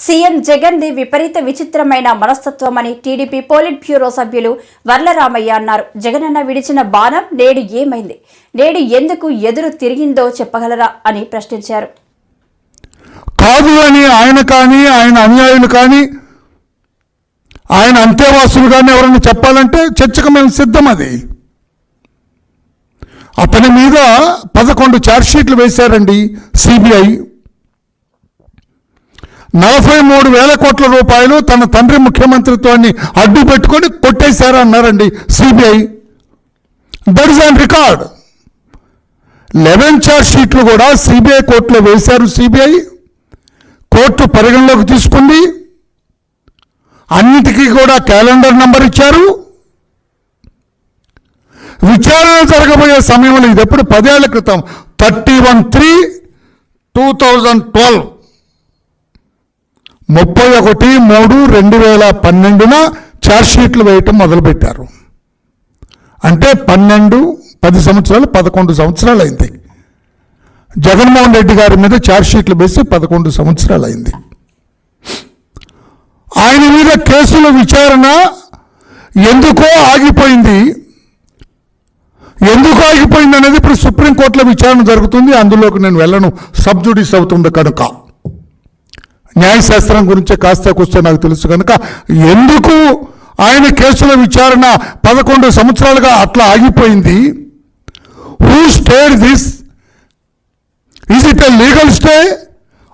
CM Jagan the విపరీత విచిత్రమైన మనస్తత్వమని TDP polit bureau సభ్యులు వర్లరామయ్య అన్నారు. జగనన్న విడిచిన బాణం నేడు ఏమైంది, నేడు ఎందుకు ఎదురు తిరిగిందో చెప్పగలరా అని ప్రశ్నించారు. కాదు అని ఆయన కానీ, ఆయన అనుయాయులు కానీ, ఆయన అంతేవాసులు కానీ ఎవరైనా చెప్పాలంటే చర్చకు మేము సిద్ధం. అది అతని మీద 11 ఛార్జ్షీట్లు వేశారండి సిబిఐ. 43,000 కోట్ల రూపాయలు తన తండ్రి ముఖ్యమంత్రిత్వాన్ని అడ్డు పెట్టుకొని కొట్టేశారన్నారండి CBI. That is on record. 11 ఛార్జ్షీట్లు కూడా సిబిఐ కోర్టులో వేశారు. సిబిఐ కోర్టు పరిగణలోకి తీసుకుంది. అన్నిటికీ కూడా క్యాలెండర్ నంబర్ ఇచ్చారు. విచారణ జరగబోయే సమయంలో, ఇది ఎప్పుడు 10 ఏళ్ల క్రితం, 31/3/2012 31/3/2012 ఛార్జ్షీట్లు వేయటం మొదలుపెట్టారు. అంటే 10 సంవత్సరాలు 11 సంవత్సరాలు అయింది. జగన్మోహన్ రెడ్డి గారి మీద ఛార్జ్షీట్లు వేసి 11 సంవత్సరాలు అయింది. ఆయన మీద కేసుల విచారణ ఎందుకో ఆగిపోయింది. ఎందుకు ఆగిపోయింది అనేది ఇప్పుడు సుప్రీంకోర్టులో విచారణ జరుగుతుంది. అందులోకి నేను వెళ్ళను, సబ్జుడిస్ అవుతుంది కనుక. న్యాయశాస్త్రం గురించి కాస్త కూస్తే నాకు తెలుసు కనుక ఎందుకు ఆయన కేసుల విచారణ 11 సంవత్సరాలుగా అట్లా ఆగిపోయింది. Who stayed this? Is it a legal stay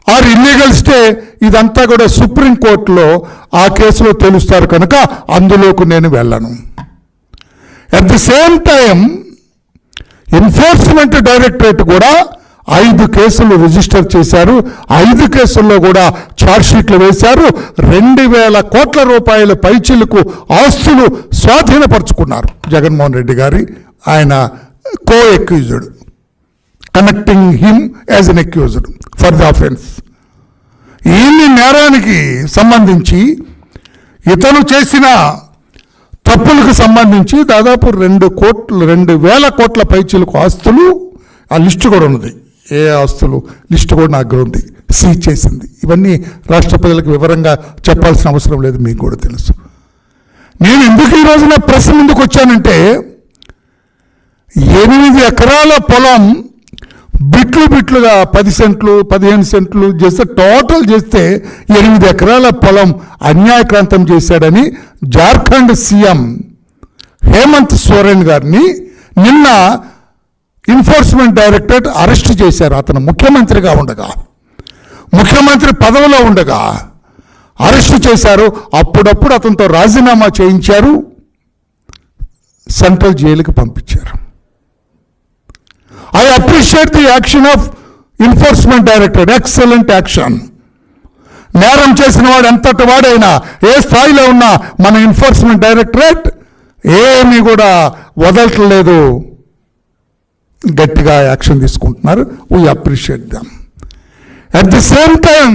or illegal stay? ఇదంతా కూడా సుప్రీంకోర్టులో ఆ కేసులో తెలుస్తారు కనుక అందులోకి నేను వెళ్ళను. At the same time enforcement directorate కూడా 5 కేసులు రిజిస్టర్ చేశారు. 5 కేసుల్లో కూడా ఛార్జ్షీట్లు వేశారు. 2,000 కోట్ల రూపాయల పైచిలకు ఆస్తులు స్వాధీనపరుచుకున్నారు జగన్మోహన్ రెడ్డి గారి ఆయన కో accused, connecting him as N accused for the offence. ఈ నేరానికి సంబంధించి ఇతను చేసిన తప్పులకు సంబంధించి దాదాపు 2,000 కోట్ల పైచిలకు ఆస్తులు, ఆ లిస్టు కూడా ఉన్నది. ఏ ఆస్తులు లిస్టు కూడా నా దగ్గర ఉంది, సీజ్ చేసింది. ఇవన్నీ రాష్ట్ర ప్రజలకు వివరంగా చెప్పాల్సిన అవసరం లేదు, మీకు కూడా తెలుసు. నేను ఎందుకు ఈ రోజున ప్రెస్ ముందుకు వచ్చానంటే, 8 ఎకరాల పొలం బిట్లుగా 10 సెంట్లు 15 సెంట్లు చేస్తే, టోటల్ చేస్తే 8 ఎకరాల పొలం అన్యాయక్రాంతం చేశాడని జార్ఖండ్ సీఎం హేమంత్ సోరెన్ గారిని నిన్న ఎన్ఫోర్స్మెంట్ డైరెక్టరేట్ అరెస్ట్ చేశారు. అతను ముఖ్యమంత్రిగా ఉండగా, ముఖ్యమంత్రి పదవిలో ఉండగా అరెస్ట్ చేశారు. అప్పుడప్పుడు అతనితో రాజీనామా చేయించారు, సెంట్రల్ జైలుకి పంపించారు. I appreciate the action of enforcement directorate. Excellent action. నేరం చేసిన వాడు ఎంతటి వాడైనా, ఏ స్థాయిలో ఉన్నా మన ఎన్ఫోర్స్మెంట్ డైరెక్టరేట్ ఏమీ కూడా వదలట్లేదు, గట్టిగా యాక్షన్ తీసుకుంటున్నారు. We appreciate dum. At the same time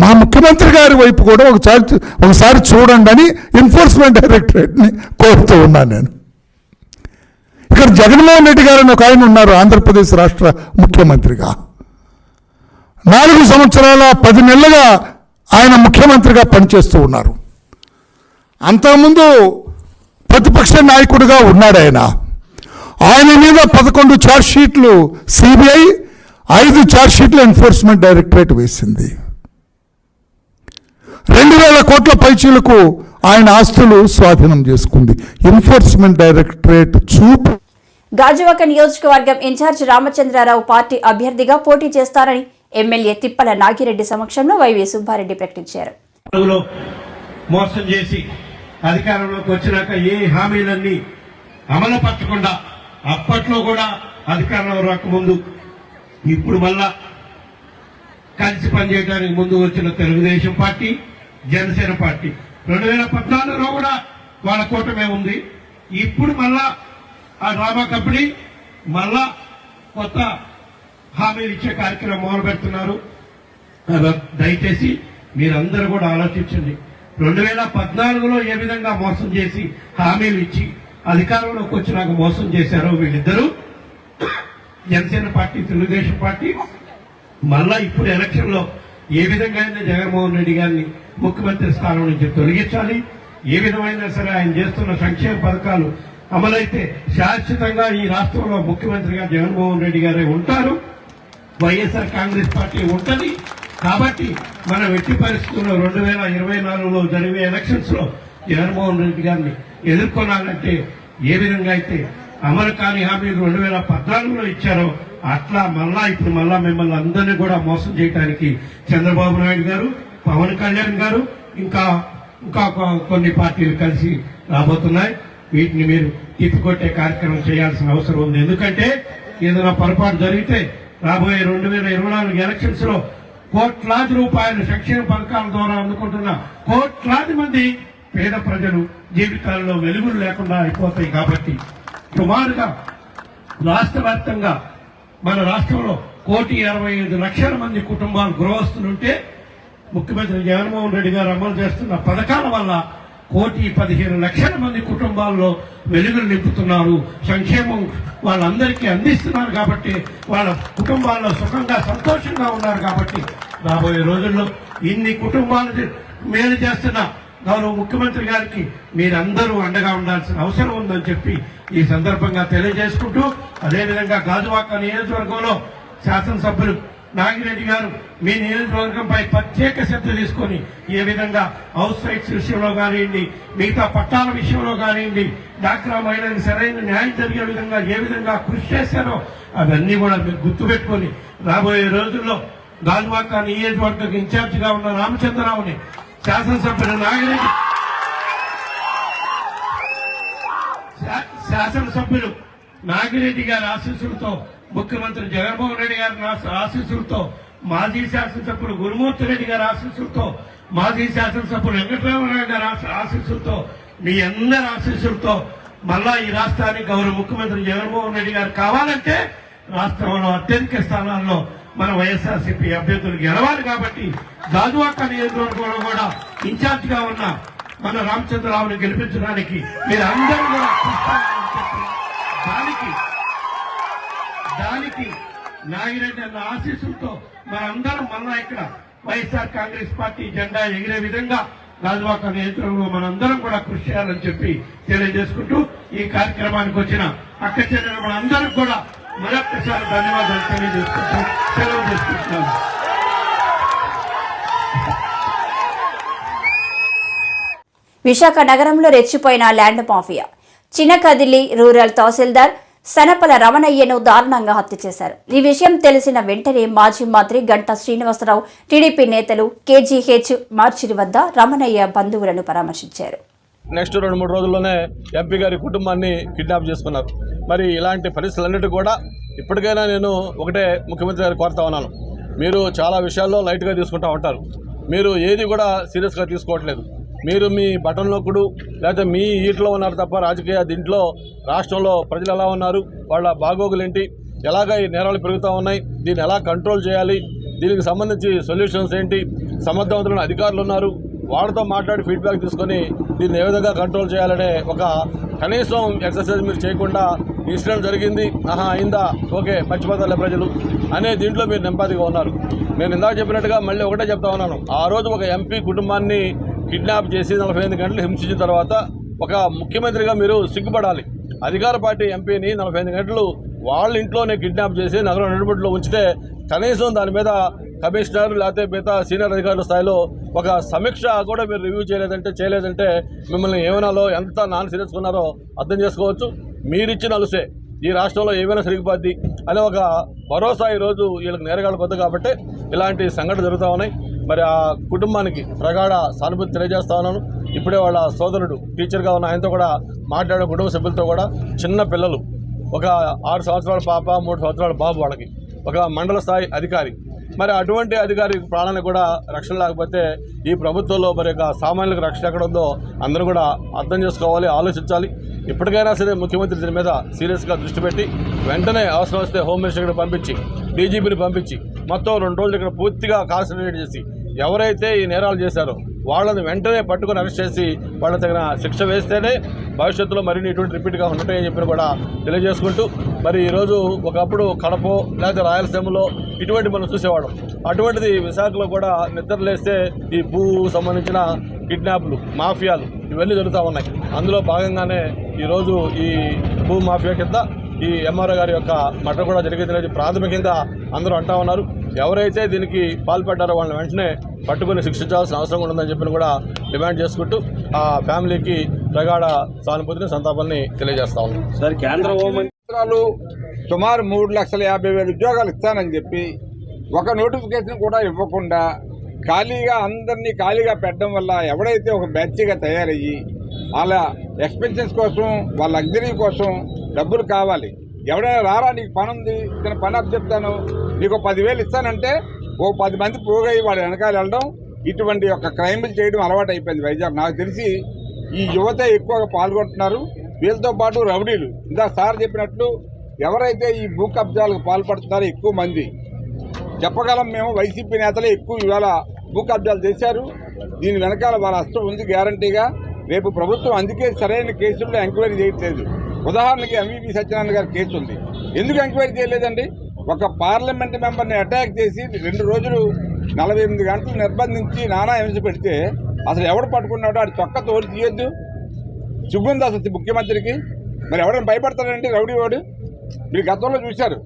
మా ముఖ్యమంత్రి గారి వైపు కూడా ఒకసారి చూడండి అని ఎన్ఫోర్స్మెంట్ డైరెక్టరేట్ని కోరుతూ ఉన్నాను నేను. ఇక్కడ జగన్మోహన్ రెడ్డి గారు అని ఒక ఆయన ఉన్నారు, ఆంధ్రప్రదేశ్ రాష్ట్ర ముఖ్యమంత్రిగా. 4 సంవత్సరాల 10 నెలలుగా ఆయన ముఖ్యమంత్రిగా పనిచేస్తూ ఉన్నారు. అంతకుముందు ప్రతిపక్ష నాయకుడిగా ఉన్నాడు ఆయన. ఆయన మీద 11 ఛార్జ్షీట్లు సిబిఐ, 5 ఛార్జ్షీట్లు ఎన్ఫోర్స్మెంట్ డైరెక్టరేట్ వేసింది. 2,000 కోట్ల పైచీలకు ఆయన ఆస్తులు స్వాధీనం చేసుకుంది ఎన్ఫోర్స్మెంట్ డైరెక్టరేట్ చూపు. గాజువాక నియోజకవర్గం ఇన్ఛార్జ్ రామచంద్రారావు పార్టీ అభ్యర్థిగా పోటీ చేస్తారని ఎమ్మెల్యే తిప్పల నాగిరెడ్డి సమక్షంలో వైవి సుబ్బారెడ్డి ప్రకటించారు. మోసం చేసి అధికారంలోకి వచ్చినాక ఏ హామీలన్నీ అమలుపరచకుండా, అప్పట్లో కూడా అధికారంలో రాకముందు, ఇప్పుడు మళ్ళా కలిసి పనిచేయడానికి ముందు వచ్చిన తెలుగుదేశం పార్టీ, జనసేన పార్టీ 2014లో కూడా వాళ్ళ కూటమే ఉంది. ఇప్పుడు మళ్ళా ఆ డ్రామా కంపెనీ మళ్ళా కొత్త హామీలు ఇచ్చే కార్యక్రమం మొదలు పెడుతున్నారు. దయచేసి మీరందరూ కూడా ఆలోచించండి. 2014లో ఏ విధంగా మోసం చేసి హామీలు ఇచ్చి అధికారంలోకి వచ్చినాక మోసం చేశారో వీళ్ళిద్దరూ, జనసేన పార్టీ తెలుగుదేశం పార్టీ, మళ్ళా ఇప్పుడు ఎలక్షన్ లో ఏ విధంగా అయినా జగన్మోహన్ రెడ్డి గారిని ముఖ్యమంత్రి స్థానం నుంచి తొలగించాలి. ఏ విధమైనా సరే ఆయన చేస్తున్న సంక్షేమ పథకాలు అమలైతే శాశ్వతంగా ఈ రాష్ట్రంలో ముఖ్యమంత్రిగా జగన్మోహన్ రెడ్డి గారే ఉంటారు, వైఎస్ఆర్ కాంగ్రెస్ పార్టీ ఉంటది. కాబట్టి మనం ఎట్టి పరిస్థితుల్లో 2024లో జరిగే ఎలక్షన్స్ లో జగన్మోహన్ రెడ్డి గారిని ఎదుర్కొనాలంటే ఏ విధంగా అయితే అమలు కాని హామీలు 2014లో ఇచ్చారో అట్లా ఇప్పుడు మిమ్మల్ని అందరినీ కూడా మోసం చేయడానికి చంద్రబాబు నాయుడు గారు, పవన్ కళ్యాణ్ గారు ఇంకా కొన్ని పార్టీలు కలిసి రాబోతున్నాయి. వీటిని మీరు తిప్పికొట్టే కార్యక్రమం చేయాల్సిన అవసరం ఉంది. ఎందుకంటే ఏదైనా పొరపాటు జరిగితే రాబోయే 2024 ఎలక్షన్స్ లో కోట్లాది రూపాయల సంక్షేమ పథకాల ద్వారా అందుకుంటున్న కోట్లాది మంది పేద ప్రజలు జీవితాల్లో వెలుగులు లేకుండా అయిపోతాయి. కాబట్టి సుమారుగా రాష్ట్ర వ్యాప్తంగా మన రాష్ట్రంలో 1,65,00,000 మంది కుటుంబాలు గృహస్థులుంటే ముఖ్యమంత్రి జగన్మోహన్ రెడ్డి గారు అమలు చేస్తున్న పథకాల వల్ల 1,15,00,000 మంది కుటుంబాల్లో వెలుగులు నింపుతున్నారు. సంక్షేమం వాళ్ళందరికీ అందిస్తున్నారు. కాబట్టి వాళ్ళ కుటుంబాల్లో సుఖంగా సంతోషంగా ఉన్నారు. కాబట్టి రాబోయే రోజుల్లో ఇన్ని కుటుంబాలు మేలు చేస్తున్న గౌరవ ముఖ్యమంత్రి గారికి మీరందరూ అండగా ఉండాల్సిన అవసరం ఉందని చెప్పి ఈ సందర్భంగా తెలియజేసుకుంటూ, అదేవిధంగా గాజువాక నియోజకవర్గంలో శాసనసభ్యులు నాగిరెడ్డి గారు మీ నియోజకవర్గంపై ప్రత్యేక శ్రద్ధ తీసుకొని ఏ విధంగా హౌస్ రైట్స్ విషయంలో కానివ్వండి, మిగతా పట్టాల విషయంలో కానివ్వండి, డాక్రా మహిళలకు సరైన న్యాయం జరిగే విధంగా ఏ విధంగా కృషి చేశారో అవన్నీ కూడా మీరు గుర్తుపెట్టుకొని రాబోయే రోజుల్లో గాజువాక నియోజకవర్గం ఇన్ఛార్జిగా ఉన్న రామచంద్రరావుని శాసనసభ్యులు నాగిరెడ్డి గారి ఆశీస్సులతో, ముఖ్యమంత్రి జగన్మోహన్ రెడ్డి గారి ఆశీస్సులతో, మాజీ శాసనసభ్యులు గురుమూర్తి రెడ్డి గారి ఆశీస్సులతో, మాజీ శాసనసభ్యులు వెంకటరామరావు గారి ఆశీస్సులతో, మీ అందరి ఆశీస్సులతో మళ్ళా ఈ రాష్ట్రానికి గౌరవ ముఖ్యమంత్రి జగన్మోహన్ రెడ్డి గారు కావాలంటే రాష్ట్రంలో అత్యధిక స్థానాల్లో మన వైఎస్ఆర్సీపీ అభ్యర్థులు గెలవాలి. కాబట్టి గాజువాక నియోజకవర్గంలో కూడా ఇన్ఛార్జ్ గా ఉన్న మన రామచంద్రరావుని గెలిపించడానికి మీరు అందరూ కూడా దానికి నాగిరెడ్డి అన్న ఆశీస్సులతో మనందరం మళ్ళా ఇక్కడ వైఎస్ఆర్ కాంగ్రెస్ పార్టీ జెండా ఎగిరే విధంగా గాజువాక నియోజకవర్గంలో మనందరం కూడా కృషి చేయాలని చెప్పి తెలియజేసుకుంటూ ఈ కార్యక్రమానికి వచ్చిన అక్క చెల్లెలు మనందరం కూడా మరొక్కసారి ధన్యవాదాలు తెలియజేసుకుంటూ సెలవు చేసుకుంటున్నాను. విశాఖ నగరంలో రెచ్చిపోయిన ల్యాండ్ మాఫియా. చినకదిలి రూరల్ తహసీల్దార్ సనపల రమణయ్యను దారుణంగా హత్య చేశారు. ఈ విషయం తెలిసిన వెంటనే మాజీ మంత్రి గంటా శ్రీనివాసరావు, టీడీపీ నేతలు కేజీహెచ్ మార్చిరి వద్ద రమణయ్య బంధువులను పరామర్శించారు. నెక్స్ట్ 2-3 రోజుల్లోనే ఎంపీ గారి కుటుంబాన్ని కిడ్నాప్ చేసుకున్నారు. మరి ఇలాంటి పరిస్థితులన్నిటి కూడా ఇప్పటికైనా నేను ఒకటే ముఖ్యమంత్రి గారు కోరుతా ఉన్నాను, మీరు చాలా విషయాల్లో లైట్గా తీసుకుంటూ ఉంటారు, మీరు ఏది కూడా సీరియస్గా తీసుకోవట్లేదు. మీరు మీ బటన్ నొక్కుడు లేకపోతే మీ ఈట్లో ఉన్నారు తప్ప రాజకీయ దీంట్లో రాష్ట్రంలో ప్రజలు ఎలా ఉన్నారు, వాళ్ళ బాగోగులేంటి, ఎలాగ ఈ నేరాలు పెరుగుతూ ఉన్నాయి, దీన్ని ఎలా కంట్రోల్ చేయాలి, దీనికి సంబంధించి సొల్యూషన్స్ ఏంటి, సమర్థవంతులైన అధికారులు ఉన్నారు, వాళ్ళతో మాట్లాడి ఫీడ్బ్యాక్ తీసుకొని దీన్ని ఏ విధంగా కంట్రోల్ చేయాలనే ఒక కనీసం ఎక్సర్సైజ్ మీరు చేయకుండా ఇన్సిడెంట్ జరిగింది, అయిందా, ఓకే మర్చిపోతారులే ప్రజలు అనే దీంట్లో మీరు నెమ్మదిగా ఉన్నారు. నేను ఇందాక చెప్పినట్టుగా మళ్ళీ ఒకటే చెప్తా ఉన్నాను, ఆ రోజు ఒక ఎంపీ కుటుంబాన్ని కిడ్నాప్ చేసి 48 గంటలు హింసించిన తర్వాత ఒక ముఖ్యమంత్రిగా మీరు సిగ్గుపడాలి. అధికార పార్టీ ఎంపీని 48 గంటలు వాళ్ళ ఇంట్లోనే కిడ్నాప్ చేసి నగరం నడుబడిలో ఉంచితే కనీసం దాని మీద కమిషనర్ లేకపోతే మిగతా సీనియర్ అధికారుల స్థాయిలో ఒక సమీక్ష కూడా మీరు రివ్యూ చేయలేదంటే మిమ్మల్ని ఏమనాలో ఎంత నాన్ సీరియస్గా ఉన్నారో అర్థం చేసుకోవచ్చు. మీరిచ్చిన అలుసే ఈ రాష్ట్రంలో ఏమైనా సరిగిపోద్ది అనే ఒక భరోసా ఈరోజు వీళ్ళకి నేరగాళ్ళ కొద్ది కాబట్టి ఇలాంటి సంఘటనలు జరుగుతూ ఉన్నాయి. మరి ఆ కుటుంబానికి ప్రగాఢ సానుభూతి తెలియజేస్తా ఉన్నాను. ఇప్పుడే వాళ్ళ సోదరుడు టీచర్గా ఉన్న ఆయనతో కూడా మాట్లాడే కుటుంబ సభ్యులతో కూడా చిన్న పిల్లలు, ఒక 6 సంవత్సరాల పాప, 3 సంవత్సరాల బాబు, వాళ్ళకి ఒక మండల స్థాయి అధికారి, మరి అటువంటి అధికారి ప్రాణానికి కూడా రక్షణ లేకపోతే ఈ ప్రభుత్వంలో మరి ఒక సామాన్యులకు రక్షణ ఎక్కడ ఉందో అందరూ కూడా అర్థం చేసుకోవాలి, ఆలోచించాలి. ఇప్పటికైనా సరే ముఖ్యమంత్రి దీని మీద సీరియస్గా దృష్టి పెట్టి వెంటనే అవసరం వస్తే హోమ్ మినిస్టర్ ఇక్కడ పంపించి, డీజీపీని పంపించి మొత్తం 2 రోజులు ఇక్కడ పూర్తిగా కాన్సన్ట్రేట్ చేసి ఎవరైతే ఈ నేరాలు చేశారో వాళ్ళని వెంటనే పట్టుకొని అరెస్ట్ చేసి వాళ్ళ తగిన శిక్ష వేస్తేనే భవిష్యత్తులో మరిన్ని ఇటువంటి రిపీట్గా ఉంటాయని చెప్పి కూడా తెలియజేసుకుంటూ మరి ఈరోజు ఒకప్పుడు కడప లేదా రాయలసీమలో ఇటువంటి మనం చూసేవాళ్ళం. అటువంటిది విశాఖలో కూడా నిద్రలేస్తే ఈ భూ సంబంధించిన కిడ్నాప్లు, మాఫియాలు ఇవన్నీ జరుగుతూ ఉన్నాయి. అందులో భాగంగానే ఈరోజు ఈ భూ మాఫియా కింద ఈ ఎంఆర్ఓ గారి యొక్క మర్డర్ కూడా జరిగింది ప్రాథమికంగా అందరూ అంటా ఉన్నారు. ఎవరైతే దీనికి పాల్పడ్డారో వాళ్ళని వెంటనే పట్టుకుని శిక్షించాల్సిన అవసరం ఉందని చెప్పి కూడా డిమాండ్ చేసుకుంటూ ఆ ఫ్యామిలీకి ప్రగాఢ సానుభూతిని, సంతాపాన్ని తెలియజేస్తా ఉన్నాం. సార్, కేంద్ర హోంమంత్రాలు సుమారు 3,50,000 ఉద్యోగాలు ఇస్తానని చెప్పి ఒక నోటిఫికేషన్ కూడా ఇవ్వకుండా అందరినీ ఖాళీగా పెట్టడం వల్ల ఎవడైతే ఒక బ్యాచ్గా తయారయ్యి వాళ్ళ ఎక్స్పెన్షన్స్ కోసం, వాళ్ళ లగ్జరీ కోసం డబ్బులు కావాలి. ఎవడైనా రారా నీకు పని ఉంది, నేను పని అప్పు చెప్తాను, నీకు 10,000 ఇస్తానంటే ఓ 10 మంది పోగై వాడు వెనకాల వెళ్ళడం, ఇటువంటి యొక్క క్రైమ్లు చేయడం అలవాటు అయిపోయింది వైజాగ్. నాకు తెలిసి ఈ యువత ఎక్కువగా పాల్గొంటున్నారు. వీళ్ళతో పాటు రౌడీలు, ఇందా సార్ చెప్పినట్లు ఎవరైతే ఈ భూ కబ్జాలకు పాల్పడుతున్నారో ఎక్కువ మంది చెప్పగలం. మేము వైసీపీ నేతలే ఎక్కువ ఇవాళ భూ కబ్జాలు చేశారు. దీని వెనకాల వాళ్ళ అస్త్రం ఉంది గ్యారంటీగా. రేపు ప్రభుత్వం అందుకే సరైన కేసుల్లో ఎంక్వైరీ చేయట్లేదు. ఉదాహరణకి ఎంవీపీ సత్యనారాయణ గారి కేసు ఉంది, ఎందుకు ఎంక్వైరీ చేయలేదండి? ఒక పార్లమెంట్ మెంబర్ని అటాక్ చేసి 2 రోజులు 48 గంటలు నిర్బంధించి నానా హింస పెడితే అసలు ఎవడు పట్టుకున్నాడో ఆడు చొక్క తోలు తీయొద్దు. సిగ్గుంది అసలు ముఖ్యమంత్రికి? మరి ఎవరైనా భయపడతాడండి రౌడీ వాడు? మీరు గతంలో చూశారు,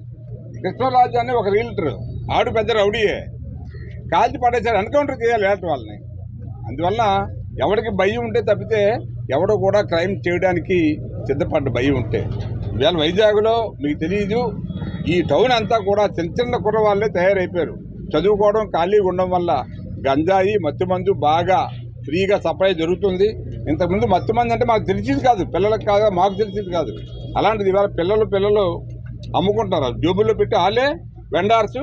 కృష్ణరాజు అని ఒక రియల్టర్, ఆడు పెద్ద రౌడీయే, కాల్చి పడేశారు. ఎన్కౌంటర్ చేయాలి లేకపోతే వాళ్ళని. అందువల్ల ఎవరికి భయం ఉంటే తప్పితే ఎవడో కూడా క్రైమ్ చేయడానికి సిద్ధపడ్డ భయం ఉంటే. ఇవాళ వైజాగ్లో మీకు తెలియదు, ఈ టౌన్ అంతా కూడా చిన్న కుర్రవాళ్ళే తయారైపోయారు. చదువుకోవడం, ఖాళీగా ఉండడం వల్ల గంజాయి, మత్తుమందు బాగా ఫ్రీగా సప్లై జరుగుతుంది. ఇంతకుముందు మత్తుమంది అంటే మాకు తెలిసేది కాదు, పిల్లలకు కాదు, మాకు తెలిసేది కాదు. అలాంటిది ఇవాళ పిల్లలు అమ్ముకుంటారు, జోబుల్లో పెట్టి వాళ్ళే వెండార్స్,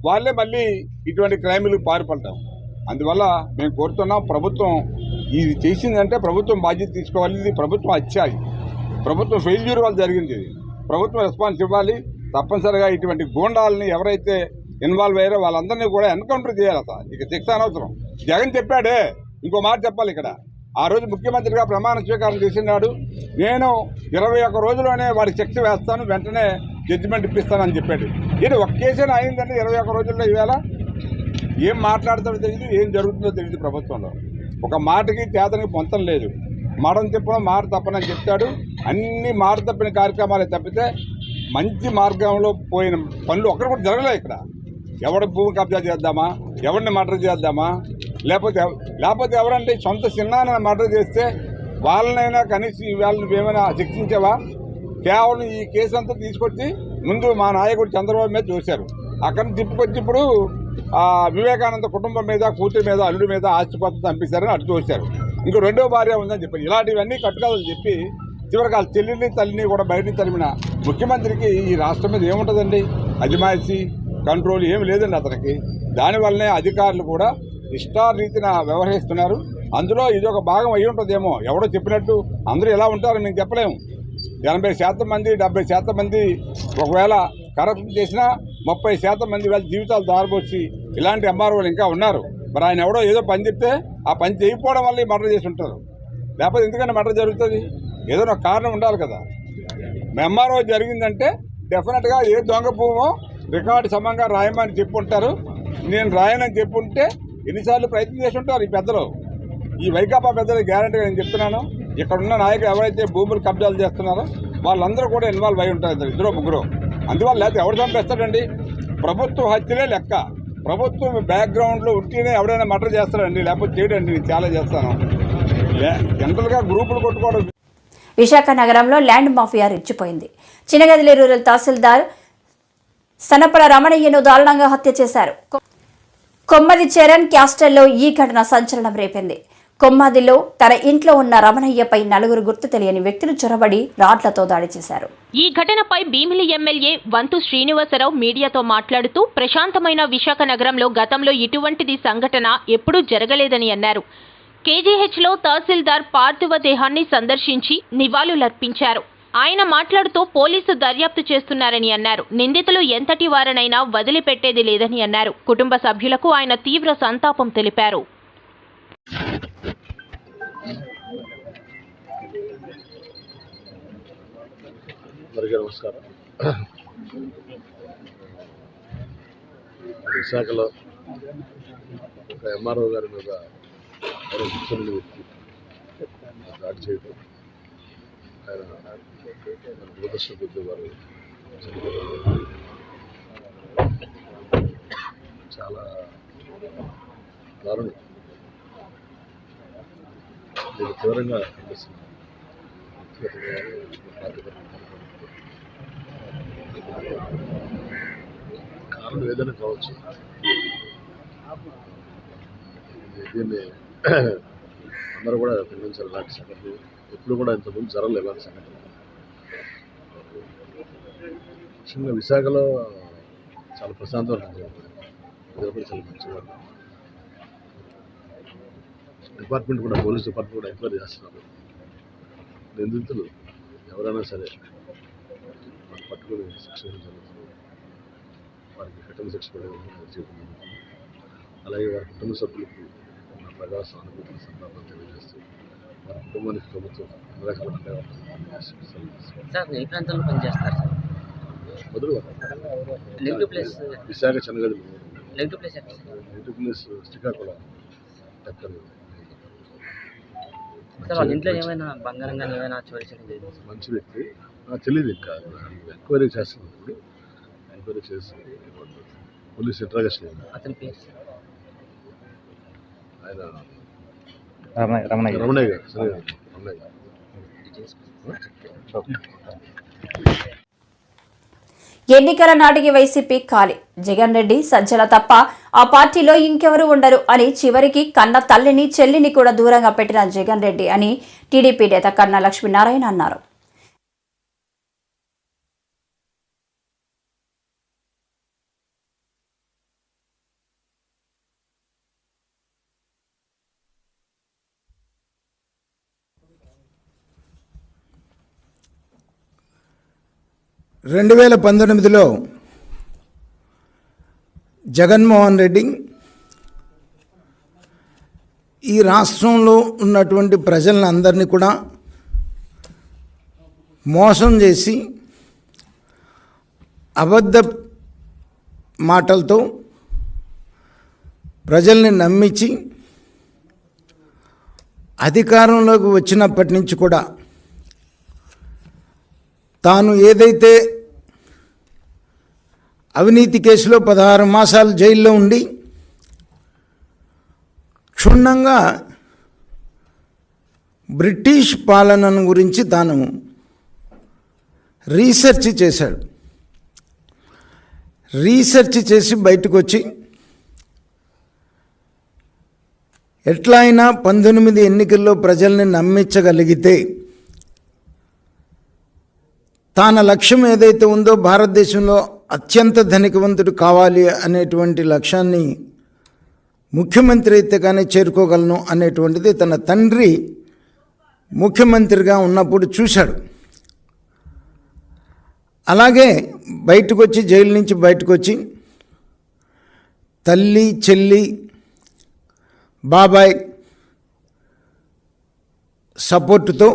వాళ్ళే మళ్ళీ ఇటువంటి క్రైములకు పాల్పడతాం. అందువల్ల మేము కోరుతున్నాం, ప్రభుత్వం ఇది చేసిందంటే ప్రభుత్వం బాధ్యత తీసుకోవాలి. ఇది ప్రభుత్వం అత్యాయి, ప్రభుత్వం ఫెయిల్యూర్ వల్ల జరిగింది. ఇది ప్రభుత్వం రెస్పాన్స్ ఇవ్వాలి. తప్పనిసరిగా ఇటువంటి గూండాలని ఎవరైతే ఇన్వాల్వ్ అయ్యారో వాళ్ళందరినీ కూడా ఎన్కౌంటర్ చేయాలి. అసలు ఇక శిక్ష అనవసరం. జగన్ చెప్పాడే, ఇంకో మాట చెప్పాలి ఇక్కడ. ఆ రోజు ముఖ్యమంత్రిగా ప్రమాణ స్వీకారం చేసినాడు, నేను 21 రోజుల్లోనే వాడికి శిక్ష వేస్తాను, వెంటనే జడ్జిమెంట్ ఇప్పిస్తానని చెప్పాడు. ఇది ఒక కేసైనా అయిందంటే 21 రోజుల్లో ఇవాళ ఏం మాట్లాడతాడో తెలియదు, ఏం జరుగుతుందో తెలియదు. ప్రభుత్వంలో ఒక మాటకి చేతనికి పొంతం లేదు. మడం తిప్పడం మాట తప్పనని చెప్తాడు. అన్ని మాట తప్పిన కార్యక్రమాలే తప్పితే మంచి మార్గంలో పోయిన పనులు ఒక్కరు కూడా జరగలేదు ఇక్కడ. ఎవడ భూమి కబ్జా చేద్దామా, ఎవరిని మర్డర్ చేద్దామా, లేకపోతే ఎవరంటే సొంత చిన్నాన్న మర్డర్ చేస్తే వాళ్ళనైనా కనీసం వాళ్ళని ఏమైనా శిక్షించావా? కేవలం ఈ కేసు అంతా తీసుకొచ్చి ముందు మా నాయకుడు చంద్రబాబు మీద చూశారు. అక్కడ తిప్పుకొచ్చి ఇప్పుడు వివేకానంద కుటుంబం మీద, కూతురి మీద, అల్లుడి మీద ఆస్తిపత్రం చంపేశారని అటు చూశారు. ఇంకో 2వ భార్య ఉందని చెప్పారు. ఇలాంటివన్నీ కట్టుకోవాలని చెప్పి చివరికి వాళ్ళ చెల్లిని, తల్లిని కూడా బయటికి తరిమిన ముఖ్యమంత్రికి ఈ రాష్ట్రం మీద ఏముంటుందండి? అజమాయిషీ, కంట్రోల్ ఏమి లేదండి అతనికి. దానివల్లనే అధికారులు కూడా ఇష్టారీతిన వ్యవహరిస్తున్నారు. అందులో ఇది ఒక భాగం అయి ఉంటుందేమో. ఎవడో చెప్పినట్టు అందరూ ఎలా ఉంటారో మేము చెప్పలేము. 80% మంది, 70% మంది ఒకవేళ కరప్షన్ చేసినా 30% మంది వాళ్ళ జీవితాలు దారిపోసి ఇలాంటి ఎంఆర్ఓలు ఇంకా ఉన్నారు. మరి ఆయన ఎవడో ఏదో పని చెప్తే ఆ పని చేయకపోవడం వల్ల మర్డర్ చేసి ఉంటారు. లేకపోతే ఎందుకంటే మర్డర్ జరుగుతుంది? ఏదో ఒక కారణం ఉండాలి కదా. ఎంఆర్ఓ జరిగిందంటే డెఫినెట్గా ఏ దొంగ భూమో రికార్డు సమంగా రాయమని చెప్పుంటారు. నేను రాయనని చెప్పుంటే ఎన్నిసార్లు ప్రయత్నం చేసి ఉంటారు ఈ పెద్దలు. ఈ వైకాపా పెద్దలు గ్యారంటీగా నేను చెప్తున్నాను. ఇక్కడున్న నాయకులు ఎవరైతే భూములు కబ్జాలు చేస్తున్నారో వాళ్ళందరూ కూడా ఇన్వాల్వ్ అయి ఉంటారు, 2-3. అందువల్ల లేకపోతే ఎవరు చంపేస్తాడండి? ప్రభుత్వ హత్యలే లెక్క. ప్రభుత్వం బ్యాక్గ్రౌండ్లో ఉంటేనే ఎవరైనా మర్డర్ చేస్తాడండి, లేకపోతే చేయడండి. నేను చాలా చేస్తాను. జనరల్గా గ్రూపులు కొట్టుకోవడం. విశాఖ నగరంలో ల్యాండ్ మాఫియా రెచ్చిపోయింది. చినగదిలి రూరల్ తహసీల్దార్ సనపల రమణయ్యను దారుణంగా హత్య చేశారు. కొమ్మది చరణ్ క్యాస్టల్లో ఈ ఘటన సంచలనం రేపింది. కొమ్మాదిలో తన ఇంట్లో ఉన్న రమణయ్యపై 4 గుర్తు తెలియని వ్యక్తులు చొరబడి రాడ్లతో దాడి చేశారు. ఈ ఘటనపై భీమిలి ఎమ్మెల్యే వంతు శ్రీనివాసరావు మీడియాతో మాట్లాడుతూ ప్రశాంతమైన విశాఖ నగరంలో గతంలో ఇటువంటిది సంఘటన ఎప్పుడూ జరగలేదని అన్నారు. కేజీహెచ్లో తహసీల్దార్ పార్థివ దేహాన్ని సందర్శించి నివాళులర్పించారు. ఆయన మాట్లాడుతూ పోలీసు దర్యాప్తు చేస్తున్నారని అన్నారు. నిందితులు ఎంతటి వారనైనా వదిలిపెట్టేది లేదని అన్నారు. కుటుంబ సభ్యులకు ఆయన తీవ్ర సంతాపం తెలిపారు. అందరికీ నమస్కారం. విశాఖలో ఒక ఎంఆర్ఓ గారి మీద కూర్చొని వ్యక్తి దాడి చేయడం, ఆయన దురదృష్ట కొద్ది వారు చాలా దారుణం. నేను తీవ్రంగా ఖండిస్తున్నాను. కారణం ఏదైనా కావచ్చు. దీన్ని అందరూ కూడా ఖండించాలి. ఇలాంటి సంఘటనలు ఎప్పుడు కూడా ఇంతకుముందు జరగలేదు. ఇలాంటి సంఘటనలు ముఖ్యంగా విశాఖలో చాలా ప్రశాంతంగా ఉంటుంది. ఇది కూడా చాలా మంచిగా. డిపార్ట్మెంట్ కూడా, పోలీస్ డిపార్ట్మెంట్ కూడా ఎంక్వైరీ చేస్తున్నారు. నిందితులు ఎవరైనా సరే వారు పట్టుకుని శిక్ష జరుగుతుంది. వారికి కఠిన శిక్ష పడే. అలాగే వారి కుటుంబ సభ్యులకు నా ప్రగాఢ సానుభూతిని సందర్భం తెలియజేస్తూ వారి కుటుంబానికి ప్రభుత్వం అన్ని రకాల ఏ ప్రాంతంలో పనిచేస్తారు సార్? మొదలు విశాఖ చెన్నగది నెగిటివ్ ప్లేస్ శ్రీకాకుళం ఎక్కడ వాళ్ళ ఇంట్లో ఏమైనా బంగారం కానీ ఏమైనా చోరీ చేయడం జరిగింది? మంచి వ్యక్తి. నాకు తెలియదు, ఇంకా ఎంక్వైరీ చేస్తున్నప్పుడు ఎంక్వైరీ చేసి పోలీస్ ఇంట్రాగేషన్. అతని పేరు ఆయన రమణయ్య గారు. సరే రమణయ్య గారు. ఎన్నికల నాటికి వైసీపీ ఖాళీ. జగన్ రెడ్డి, సజ్జల తప్ప ఆ పార్టీలో ఇంకెవరు ఉండరు అని చివరికి కన్న తల్లిని, చెల్లిని కూడా దూరంగా పెట్టిన జగన్ రెడ్డి అని టీడీపీ నేత కన్నా లక్ష్మీనారాయణ అన్నారు. రెండు 2019లో జగన్మోహన్ రెడ్డి ఈ రాష్ట్రంలో ఉన్నటువంటి ప్రజలను అందరినీ కూడా మోసం చేసి అబద్ధ మాటలతో ప్రజల్ని నమ్మించి అధికారంలోకి వచ్చినప్పటి నుంచి కూడా తాను ఏదైతే అవినీతి కేసులో 16 మాసాలు జైల్లో ఉండి క్షుణ్ణంగా బ్రిటిష్ పాలనను గురించి తాను రీసెర్చ్ చేశాడు. రీసెర్చ్ చేసి బయటకు వచ్చి ఎట్లా అయినా 19 ఎన్నికల్లో ప్రజల్ని నమ్మించగలిగితే తన లక్ష్యం ఏదైతే ఉందో భారతదేశంలో అత్యంత ధనికవంతుడు కావాలి అనేటువంటి లక్ష్యాన్ని ముఖ్యమంత్రి అయితే కానీ చేరుకోగలను అనేటువంటిది తన తండ్రి ముఖ్యమంత్రిగా ఉన్నప్పుడు చూశాడు. అలాగే బయటకు వచ్చి, జైలు నుంచి బయటకు వచ్చి తల్లి, చెల్లి, బాబాయ్ సపోర్టుతో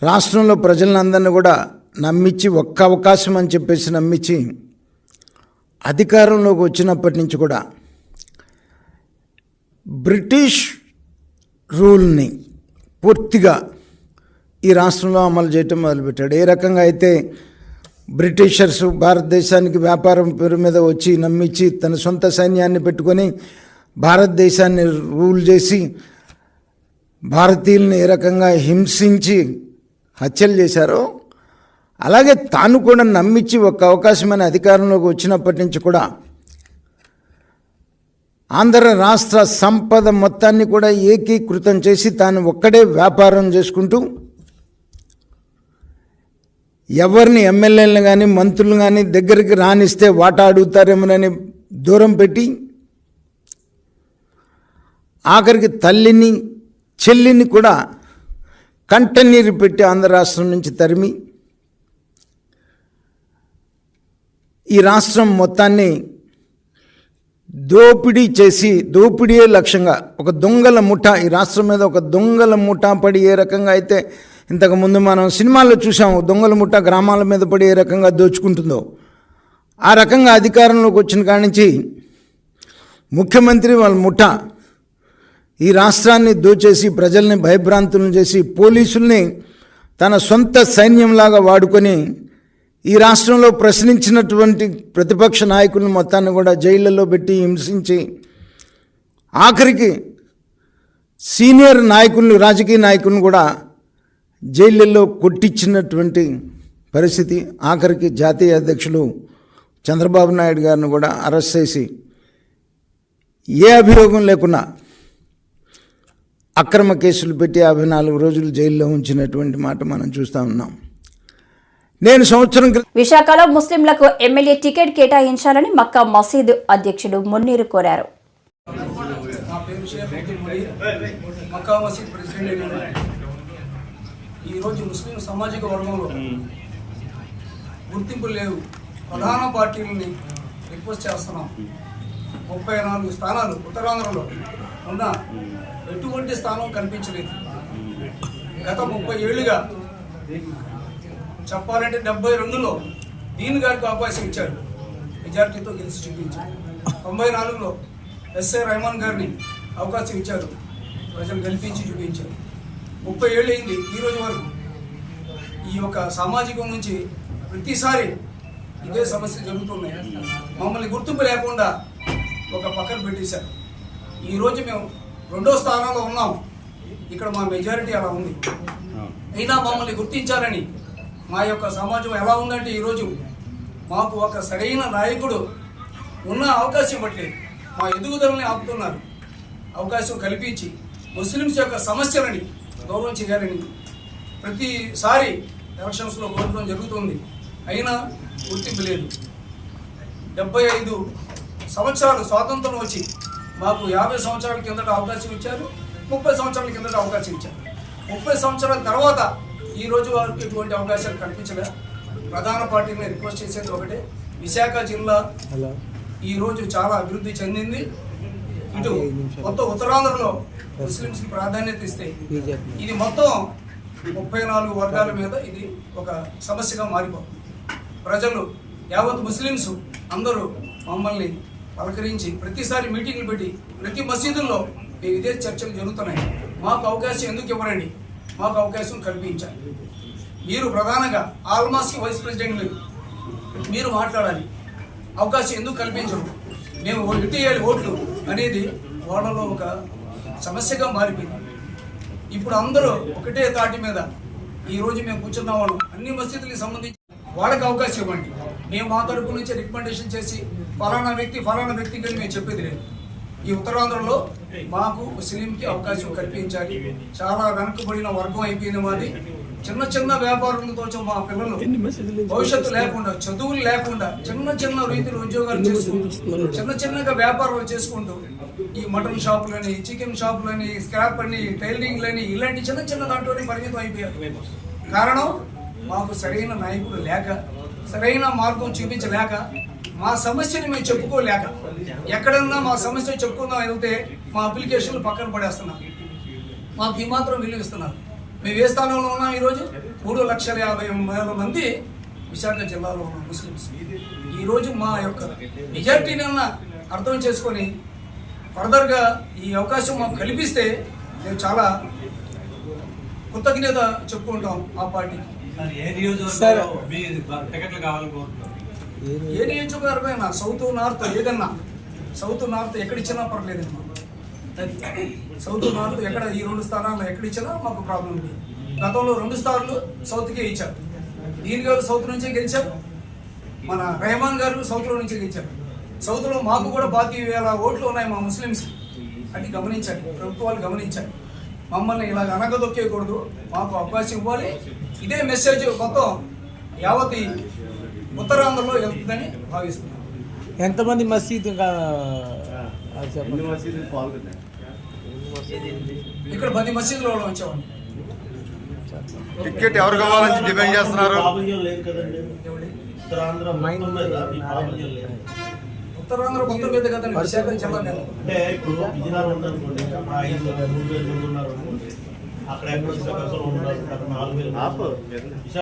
రాష్ట్రంలో ప్రజలందరినీ కూడా నమ్మించి, ఒక్క అవకాశం అని చెప్పేసి నమ్మించి అధికారంలోకి వచ్చినప్పటి నుంచి కూడా బ్రిటిష్ రూల్ని పూర్తిగా ఈ రాష్ట్రంలో అమలు చేయటం మొదలుపెట్టాడు. ఏ రకంగా అయితే బ్రిటిషర్స్ భారతదేశానికి వ్యాపారం పేరు మీద వచ్చి నమ్మించి తన సొంత సైన్యాన్ని పెట్టుకొని భారతదేశాన్ని రూల్ చేసి భారతీయుల్ని ఏ రకంగా హింసించి హత్యలు చేశారో, అలాగే తాను కూడా నమ్మించి ఒక అవకాశమైన అధికారంలోకి వచ్చినప్పటి నుంచి కూడా ఆంధ్ర రాష్ట్ర సంపద మొత్తాన్ని కూడా ఏకీకృతం చేసి తాను ఒక్కడే వ్యాపారం చేసుకుంటూ ఎవరిని ఎమ్మెల్యేలను కానీ మంత్రులు కానీ దగ్గరికి రానిస్తే వాటా అడుగుతారేమోనని దూరం పెట్టి ఆఖరికి తల్లిని, చెల్లిని కూడా కంటనీరు పెట్టి ఆంధ్ర రాష్ట్రం నుంచి తరిమి ఈ రాష్ట్రం మొత్తాన్ని దోపిడీ చేసి, దోపిడీయే లక్ష్యంగా ఒక దొంగల ముఠా, ఈ రాష్ట్రం మీద ఒక దొంగల ముఠా పడి ఏ రకంగా అయితే ఇంతకుముందు మనం సినిమాల్లో చూసాము, దొంగల ముఠ గ్రామాల మీద పడి ఏ రకంగా దోచుకుంటుందో ఆ రకంగా అధికారంలోకి వచ్చిన కాడి నుంచి ముఖ్యమంత్రి వాళ్ళ ముఠ ఈ రాష్ట్రాన్ని దోచేసి ప్రజల్ని భయభ్రాంతులను చేసి పోలీసుల్ని తన సొంత సైన్యంలాగా వాడుకొని ఈ రాష్ట్రంలో ప్రశ్నించినటువంటి ప్రతిపక్ష నాయకులను మొత్తాన్ని కూడా జైళ్ళల్లో పెట్టి హింసించి ఆఖరికి సీనియర్ నాయకులను, రాజకీయ నాయకులను కూడా జైళ్ళల్లో కొట్టించినటువంటి పరిస్థితి. ఆఖరికి జాతీయ అధ్యక్షులు చంద్రబాబు నాయుడు గారిని కూడా అరెస్ట్ చేసి ఏ అభియోగం లేకుండా అక్రమ కేసులు పెట్టి 54 రోజులు జైల్లో ఉంచినటువంటి మాట మనం చూస్తూ ఉన్నాం. నేను సంవత్సరం విశాఖలో ముస్లింలకు ఎమ్మెల్యే టికెట్ కేటాయించాలని మక్కా మసీదు అధ్యక్షుడు మున్నీరు కోరారు. నా పేరు షేక్ అబ్దుల్ మునీర్, మక్కా మసీద్ ప్రెసిడెంట్. ఈరోజు ముస్లిం సామాజిక వర్గంలో గుర్తింపులు లేవు. ప్రధాన పార్టీలని రిక్వెస్ట్ చేస్తున్నాం. 34 స్థానాలు ఉత్తరాంధ్రలో ఉన్న ఎటువంటి స్థానం కనిపించలేదు. గత 30 ఏళ్లుగా చెప్పాలంటే 72లో దీన్ గారికి అవకాశం ఇచ్చారు, మెజార్టీతో గెలిచి చూపించారు. 94లో ఎస్ఏ రెహమాన్ గారిని అవకాశం ఇచ్చారు, ప్రజలు గెలిపించి చూపించారు. 30 ఏళ్ళు అయింది ఈ రోజు వరకు. ఈ యొక్క సామాజికం నుంచి ప్రతిసారి ఇదే సమస్య జరుగుతున్నాయి. మమ్మల్ని గుర్తింపు లేకుండా ఒక పక్కన పెట్టేశారు. ఈరోజు మేము 2వ స్థానంలో ఉన్నాం. ఇక్కడ మా మెజారిటీ అలా ఉంది. అయినా మమ్మల్ని గుర్తించాలని మా యొక్క సమాజం ఎలా ఉందంటే ఈరోజు మాకు ఒక సరైన నాయకుడు ఉన్న అవకాశం ఇవ్వట్లేదు. మా ఎదుగుదలని ఆపుతున్నారు. అవకాశం కల్పించి ముస్లిమ్స్ యొక్క సమస్యలని దూరం చేయాలని ప్రతిసారి ఎలక్షన్స్లో కోరడం జరుగుతుంది. అయినా గుర్తింపు లేదు. 75 సంవత్సరాలు స్వాతంత్రం వచ్చి మాకు 50 సంవత్సరాల కిందట అవకాశం ఇచ్చారు, 30 సంవత్సరాల కిందట అవకాశం ఇచ్చారు. 30 సంవత్సరాల తర్వాత ఈ రోజు వరకు ఎటువంటి అవకాశాలు కల్పించలేదు. ప్రధాన పార్టీని రిక్వెస్ట్ చేసేది ఒకటే, విశాఖ జిల్లా ఈరోజు చాలా అభివృద్ధి చెందింది. ఇటు మొత్తం ఉత్తరాంధ్రలో ముస్లింస్కి ప్రాధాన్యత ఇస్తే ఇది మొత్తం 34 వర్గాల మీద ఇది ఒక సమస్యగా మారిపోతుంది. ప్రజలు యావత్ ముస్లిమ్స్ అందరూ మమ్మల్ని పలకరించి ప్రతిసారి మీటింగ్లు పెట్టి ప్రతి మసీదుల్లో ఇదే చర్చలు జరుగుతున్నాయి. మాకు అవకాశం ఎందుకు ఇవ్వరండి, మాకు అవకాశం కల్పించాలి. మీరు ప్రధానంగా ఆల్మాస్కి వైస్ ప్రెసిడెంట్ మీరు మాట్లాడాలి. అవకాశం ఎందుకు కల్పించరు, మేము ఎట్టేయాలి ఓట్లు అనేది వాళ్ళలో ఒక సమస్యగా మారిపోయింది. ఇప్పుడు అందరూ ఒకటే తాటి మీద ఈరోజు మేము కూర్చున్న వాళ్ళు అన్ని మసీదులకు సంబంధించి వాళ్ళకి అవకాశం ఇవ్వండి. మేము మా తరపు నుంచి రికమెండేషన్ చేసి ఫలానా వ్యక్తికి అని మేము చెప్పేది లేదు. ఈ ఉత్తరాంధ్రలో మాకు ముస్లింకి అవకాశం కల్పించాలి. చాలా వెనకబడిన వర్గం అయిపోయింది మాది. చిన్న వ్యాపారులతో మా పిల్లలు భవిష్యత్తు లేకుండా, చదువులు లేకుండా చిన్న రీతిలో ఉద్యోగాలు చేసుకుంటూ చిన్నగా వ్యాపారాలు చేసుకుంటూ ఈ మటన్ షాపులని, చికెన్ షాపులని, స్క్రాప్ అని, టైలరింగ్లని ఇలాంటి చిన్న దాంట్లోనే పరిమితం అయిపోయారు. కారణం మాకు సరైన నాయకుడు లేక, సరైన మార్గం చూపించలేక, మా సమస్యని మేము చెప్పుకోలేక, ఎక్కడన్నా మా సమస్య చెప్పుకుందాం వెళ్తే మా అప్లికేషన్లు పక్కన పడేస్తున్నాం. మాకు ఈ మాత్రం విలువ ఇస్తున్నారు. మేము ఏ స్థానంలో ఉన్నాం ఈరోజు? 3,50,000 మంది విశాఖ జిల్లాలో ఉన్న ముస్లిమ్స్. ఈరోజు మా యొక్క మెజార్టీని అర్థం చేసుకొని ఫర్దర్గా ఈ అవకాశం మాకు కల్పిస్తే మేము చాలా కృతజ్ఞత చెప్పుకుంటాం ఆ పార్టీకి. ఏ నియోజకవర్గమైనా సౌత్ నార్త్ ఏదన్నా, సౌత్ నార్త్ ఎక్కడిచ్చినా పర్లేదమ్మా. సౌత్ నార్త్ ఎక్కడ ఈ 2 స్థానాల్లో ఎక్కడిచ్చినా మాకు ప్రాబ్లం ఉంది. గతంలో 2 సార్లు సౌత్కే ఇచ్చారు. దీని గారు సౌత్ నుంచే గెలిచారు, మన రెహమాన్ గారు సౌత్లో నుంచే గెలిచారు. సౌత్లో మాకు కూడా 25,000 ఓట్లు ఉన్నాయి మా ముస్లిమ్స్. అది గమనించాలి, ప్రభుత్వాలు గమనించాలి. మమ్మల్ని ఇలాగ అనగదొక్కేయకూడదు, మాకు అవకాశం ఇవ్వాలి. ఇదే మెసేజ్ మొత్తం యావత్ ఉత్తరాంధ్రలో వెళ్తుందని భావిస్తున్నాం. ఎంతమంది మసీదు ఇక్కడ 10 మసీదులో వచ్చామండి. టికెట్ ఎవరు కావాలని డిమాండ్ చేస్తున్నారు? ఉత్తరాంధ్ర మొత్తం మీద కదండి విశాఖ జిల్లా. అక్కడ ఎక్కడ ఉన్నారు 4000